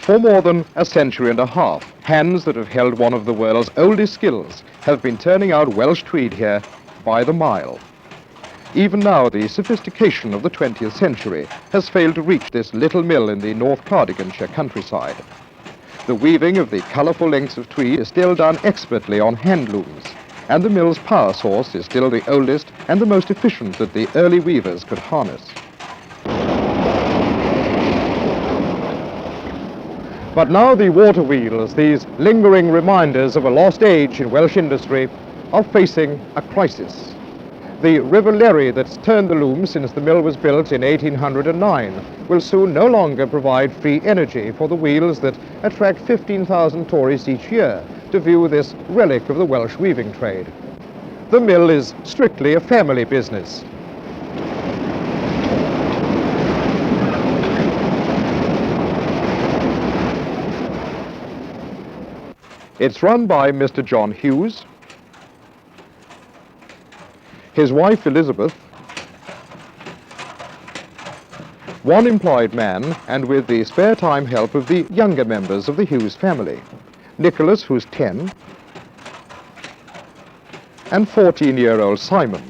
For more than a century and a half, hands that have held one of the world's oldest skills have been turning out Welsh tweed here by the mile. Even now, the sophistication of the 20th century has failed to reach this little mill in the North Cardiganshire countryside. The weaving of the colourful lengths of tweed is still done expertly on hand looms, and the mill's power source is still the oldest and the most efficient that the early weavers could harness. But now the water wheels, these lingering reminders of a lost age in Welsh industry, are facing a crisis. The River Lerry that's turned the loom since the mill was built in 1809 will soon no longer provide free energy for the wheels that attract 15,000 tourists each year to view this relic of the Welsh weaving trade. The mill is strictly a family business. It's run by Mr. John Hughes, his wife Elizabeth, one employed man, and with the spare time help of the younger members of the Hughes family, Nicholas, who's 10, and 14-year-old Simon.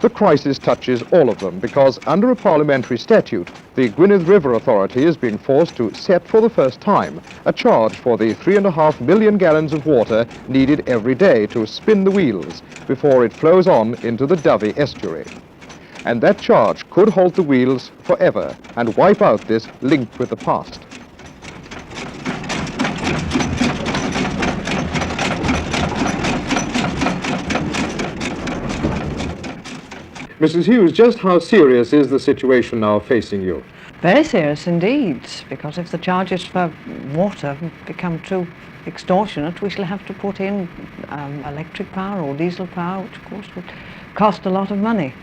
The crisis touches all of them because under a parliamentary statute, the Gwynedd River Authority is being forced to set for the first time a charge for the 3.5 million gallons of water needed every day to spin the wheels before it flows on into the Dyfi estuary. And that charge could halt the wheels forever and wipe out this link with the past. Mrs. Hughes, just how serious is the situation now facing you? Very serious indeed, because if the charges for water become too extortionate, we shall have to put in electric power or diesel power, which of course would cost a lot of money.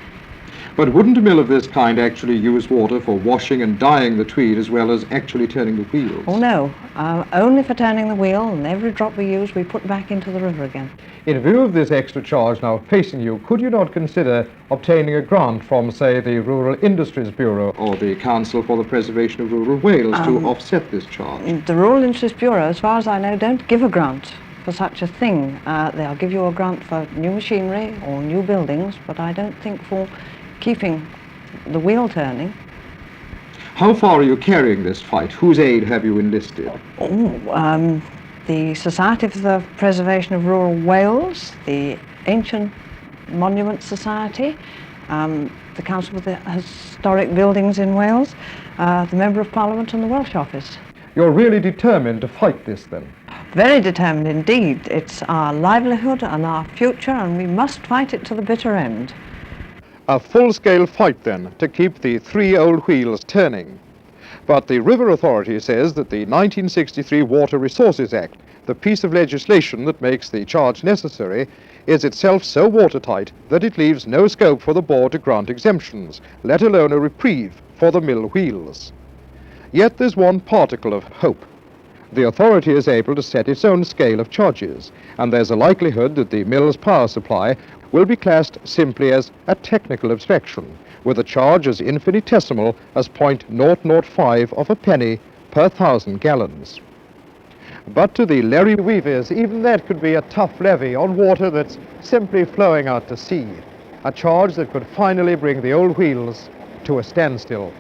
But wouldn't a mill of this kind actually use water for washing and dyeing the tweed as well as actually turning the wheels? Oh no, only for turning the wheel, and every drop we use we put back into the river again. In view of this extra charge now facing you, could you not consider obtaining a grant from, say, the Rural Industries Bureau or the Council for the Preservation of Rural Wales to offset this charge? The Rural Industries Bureau, as far as I know, don't give a grant for such a thing. They'll give you a grant for new machinery or new buildings, but I don't think for keeping the wheel turning. How far are you carrying this fight? Whose aid have you enlisted? The Society for the Preservation of Rural Wales, the Ancient Monument Society, the Council for the Historic Buildings in Wales, the Member of Parliament and the Welsh Office. You're really determined to fight this then? Very determined indeed. It's our livelihood and our future, and we must fight it to the bitter end. A full-scale fight, then, to keep the three old wheels turning. But the River Authority says that the 1963 Water Resources Act, the piece of legislation that makes the charge necessary, is itself so watertight that it leaves no scope for the board to grant exemptions, let alone a reprieve for the mill wheels. Yet there's one particle of hope. The authority is able to set its own scale of charges, and there's a likelihood that the mill's power supply will be classed simply as a technical abstraction, with a charge as infinitesimal as 0.005 of a penny per 1,000 gallons. But to the Lerry weavers, even that could be a tough levy on water that's simply flowing out to sea, a charge that could finally bring the old wheels to a standstill.